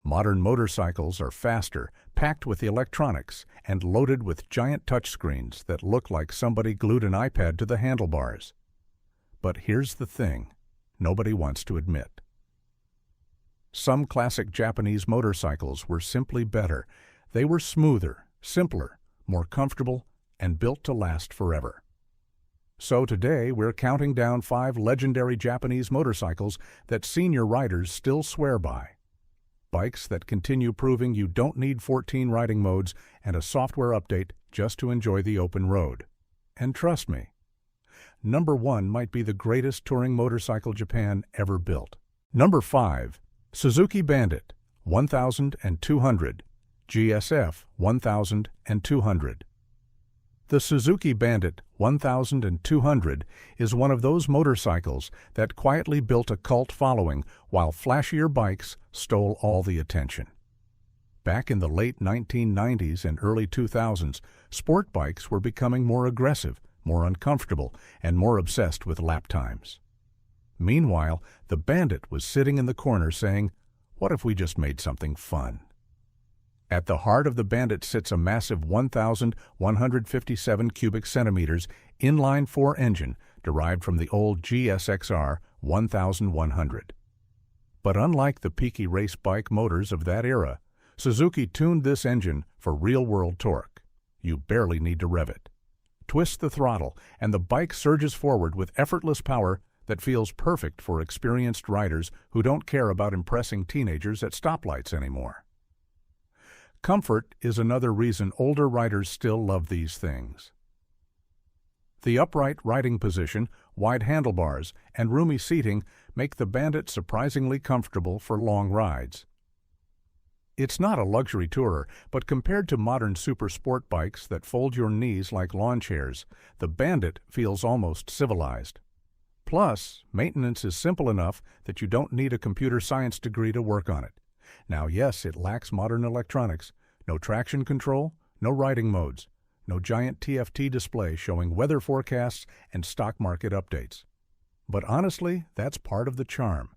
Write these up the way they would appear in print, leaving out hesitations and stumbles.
Modern motorcycles are faster, packed with electronics, and loaded with giant touchscreens that look like somebody glued an iPad to the handlebars. But here's the thing nobody wants to admit. Some classic Japanese motorcycles were simply better. They were smoother, simpler, more comfortable, and built to last forever. So today we're counting down 5 legendary Japanese motorcycles that senior riders still swear by. Bikes that continue proving you don't need 14 riding modes and a software update just to enjoy the open road. And trust me, number 1 might be the greatest touring motorcycle Japan ever built. Number 5. Suzuki Bandit 1200, GSF 1200. The Suzuki Bandit 1200 is one of those motorcycles that quietly built a cult following while flashier bikes stole all the attention. Back in the late 1990s and early 2000s, sport bikes were becoming more aggressive, more uncomfortable, and more obsessed with lap times. Meanwhile, the Bandit was sitting in the corner saying, "What if we just made something fun?" At the heart of the Bandit sits a massive 1,157 cubic centimeters inline-4 engine derived from the old GSXR 1100. But unlike the peaky race bike motors of that era, Suzuki tuned this engine for real-world torque. You barely need to rev it. Twist the throttle, and the bike surges forward with effortless power that feels perfect for experienced riders who don't care about impressing teenagers at stoplights anymore. Comfort is another reason older riders still love these things. The upright riding position, wide handlebars, and roomy seating make the Bandit surprisingly comfortable for long rides. It's not a luxury tourer, but compared to modern super sport bikes that fold your knees like lawn chairs, the Bandit feels almost civilized. Plus, maintenance is simple enough that you don't need a computer science degree to work on it. Now, yes, it lacks modern electronics, no traction control, no riding modes, no giant TFT display showing weather forecasts and stock market updates. But honestly, that's part of the charm.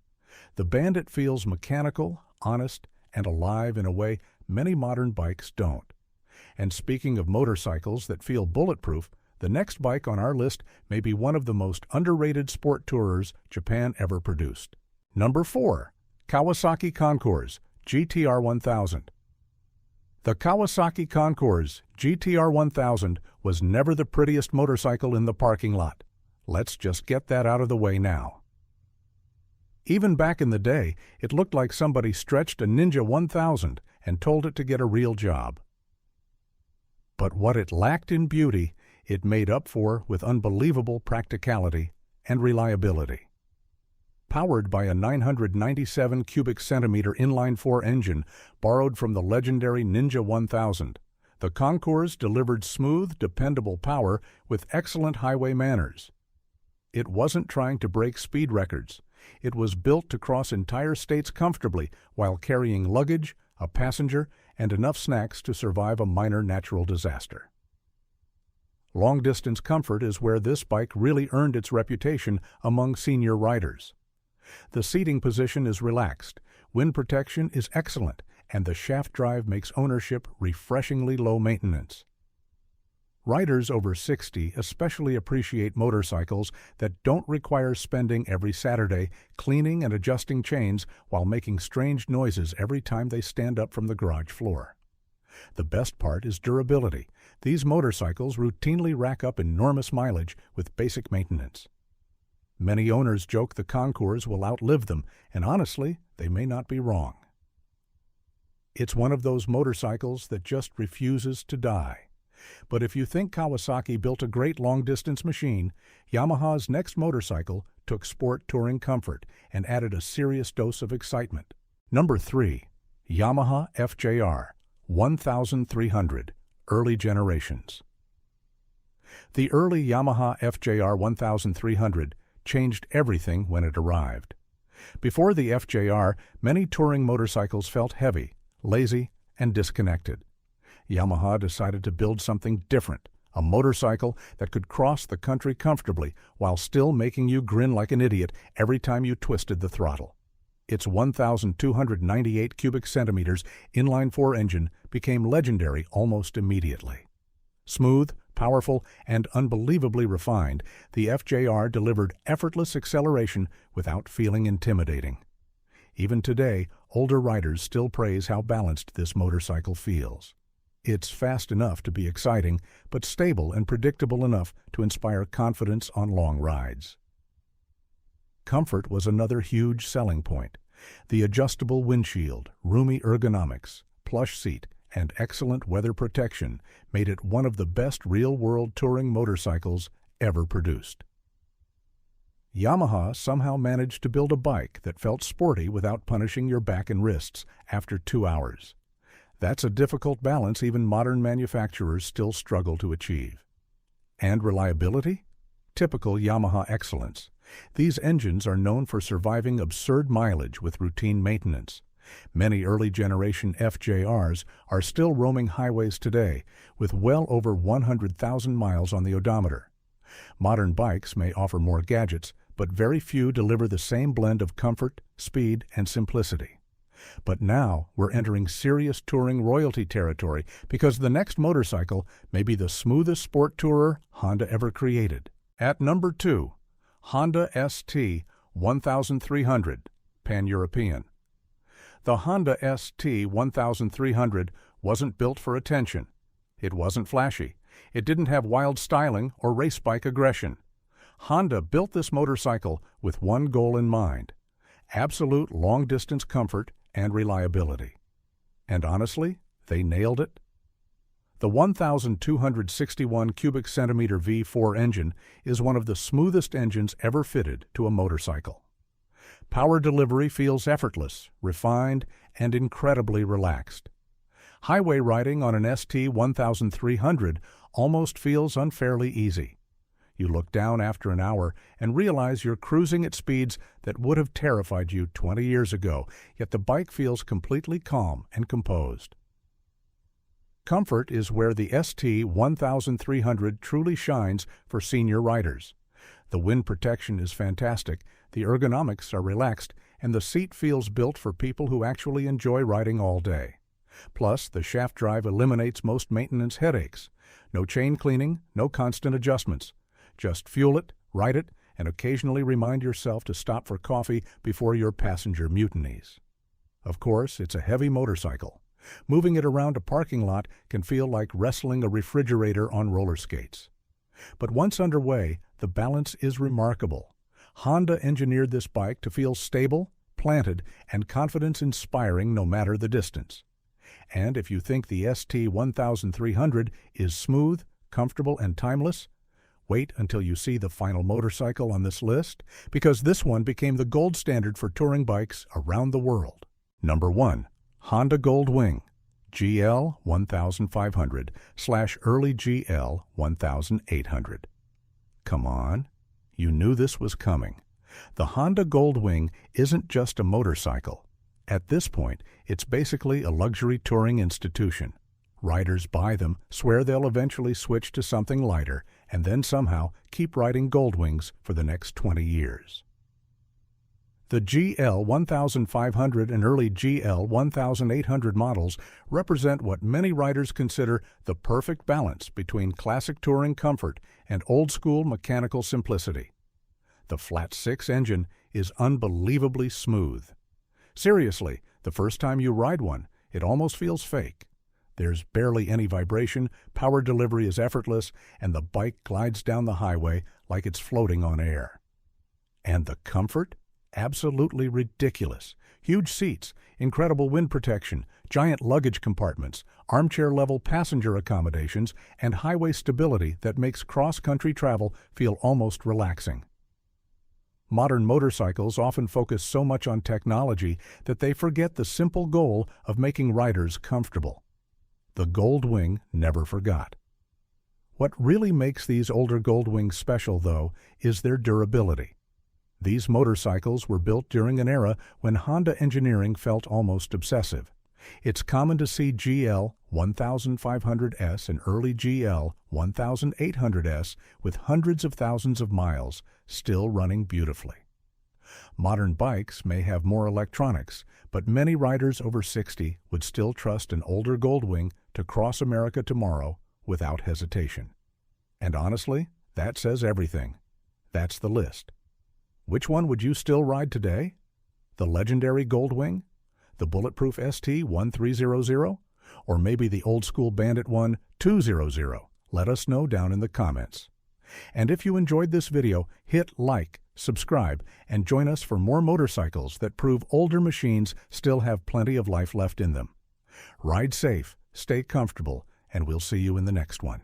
The Bandit feels mechanical, honest, and alive in a way many modern bikes don't. And speaking of motorcycles that feel bulletproof, the next bike on our list may be one of the most underrated sport tourers Japan ever produced. Number 4. Kawasaki Concours GTR 1000. The Kawasaki Concours GTR 1000 was never the prettiest motorcycle in the parking lot. Let's just get that out of the way now. Even back in the day, it looked like somebody stretched a Ninja 1000 and told it to get a real job. But what it lacked in beauty, it made up for with unbelievable practicality and reliability. Powered by a 997 cubic centimeter inline-4 engine borrowed from the legendary Ninja 1000, the Concours delivered smooth, dependable power with excellent highway manners. It wasn't trying to break speed records. It was built to cross entire states comfortably while carrying luggage, a passenger, and enough snacks to survive a minor natural disaster. Long-distance comfort is where this bike really earned its reputation among senior riders. The seating position is relaxed, wind protection is excellent, and the shaft drive makes ownership refreshingly low maintenance. Riders over 60 especially appreciate motorcycles that don't require spending every Saturday cleaning and adjusting chains while making strange noises every time they stand up from the garage floor. The best part is durability. These motorcycles routinely rack up enormous mileage with basic maintenance. Many owners joke the Concours will outlive them, and honestly, they may not be wrong. It's one of those motorcycles that just refuses to die. But if you think Kawasaki built a great long-distance machine, Yamaha's next motorcycle took sport touring comfort and added a serious dose of excitement. Number 3. Yamaha FJR 1300, Early Generations. The early Yamaha FJR 1300 changed everything when it arrived. Before the FJR, many touring motorcycles felt heavy, lazy, and disconnected. Yamaha decided to build something different, a motorcycle that could cross the country comfortably while still making you grin like an idiot every time you twisted the throttle. Its 1,298 cubic centimeters inline-4 engine became legendary almost immediately. Smooth, powerful, and unbelievably refined, the FJR delivered effortless acceleration without feeling intimidating. Even today, older riders still praise how balanced this motorcycle feels. It's fast enough to be exciting, but stable and predictable enough to inspire confidence on long rides. Comfort was another huge selling point. The adjustable windshield, roomy ergonomics, plush seat, and excellent weather protection made it one of the best real-world touring motorcycles ever produced. Yamaha somehow managed to build a bike that felt sporty without punishing your back and wrists after 2 hours. That's a difficult balance even modern manufacturers still struggle to achieve. And reliability? Typical Yamaha excellence. These engines are known for surviving absurd mileage with routine maintenance. Many early-generation FJRs are still roaming highways today, with well over 100,000 miles on the odometer. Modern bikes may offer more gadgets, but very few deliver the same blend of comfort, speed, and simplicity. But now we're entering serious touring royalty territory because the next motorcycle may be the smoothest sport tourer Honda ever created. At number 2, Honda ST 1300 Pan-European. The Honda ST 1300 wasn't built for attention. It wasn't flashy. It didn't have wild styling or race bike aggression. Honda built this motorcycle with one goal in mind: absolute long-distance comfort and reliability. And honestly, they nailed it. The 1,261 cubic centimeter V4 engine is one of the smoothest engines ever fitted to a motorcycle. Power delivery feels effortless, refined, and incredibly relaxed. Highway riding on an ST 1300 almost feels unfairly easy. You look down after an hour and realize you're cruising at speeds that would have terrified you 20 years ago, yet the bike feels completely calm and composed. Comfort is where the ST 1300 truly shines for senior riders. The wind protection is fantastic, the ergonomics are relaxed, and the seat feels built for people who actually enjoy riding all day. Plus, the shaft drive eliminates most maintenance headaches. No chain cleaning, no constant adjustments. Just fuel it, ride it, and occasionally remind yourself to stop for coffee before your passenger mutinies. Of course, it's a heavy motorcycle. Moving it around a parking lot can feel like wrestling a refrigerator on roller skates. But once underway, the balance is remarkable. Honda engineered this bike to feel stable, planted, and confidence-inspiring no matter the distance. And if you think the ST 1300 is smooth, comfortable, and timeless, wait until you see the final motorcycle on this list, because this one became the gold standard for touring bikes around the world. Number 1. Honda Goldwing GL 1500/early GL 1800. Come on, you knew this was coming. The Honda Goldwing isn't just a motorcycle. At this point, it's basically a luxury touring institution. Riders buy them, swear they'll eventually switch to something lighter, and then somehow keep riding Goldwings for the next 20 years. The GL 1500 and early GL 1800 models represent what many riders consider the perfect balance between classic touring comfort and old-school mechanical simplicity. The flat-six engine is unbelievably smooth. Seriously, the first time you ride one, it almost feels fake. There's barely any vibration, power delivery is effortless, and the bike glides down the highway like it's floating on air. And the comfort? Absolutely ridiculous. Huge seats, incredible wind protection, giant luggage compartments, armchair-level passenger accommodations, and highway stability that makes cross-country travel feel almost relaxing. Modern motorcycles often focus so much on technology that they forget the simple goal of making riders comfortable. The Goldwing never forgot. What really makes these older Goldwings special, though, is their durability. These motorcycles were built during an era when Honda engineering felt almost obsessive. It's common to see GL 1500S and early GL 1800S with hundreds of thousands of miles still running beautifully. Modern bikes may have more electronics, but many riders over 60 would still trust an older Goldwing to cross America tomorrow without hesitation. And honestly, that says everything. That's the list. Which one would you still ride today? The legendary Goldwing? The bulletproof ST-1300? Or maybe the old-school Bandit 1200? Let us know down in the comments. And if you enjoyed this video, hit like, subscribe, and join us for more motorcycles that prove older machines still have plenty of life left in them. Ride safe, stay comfortable, and we'll see you in the next one.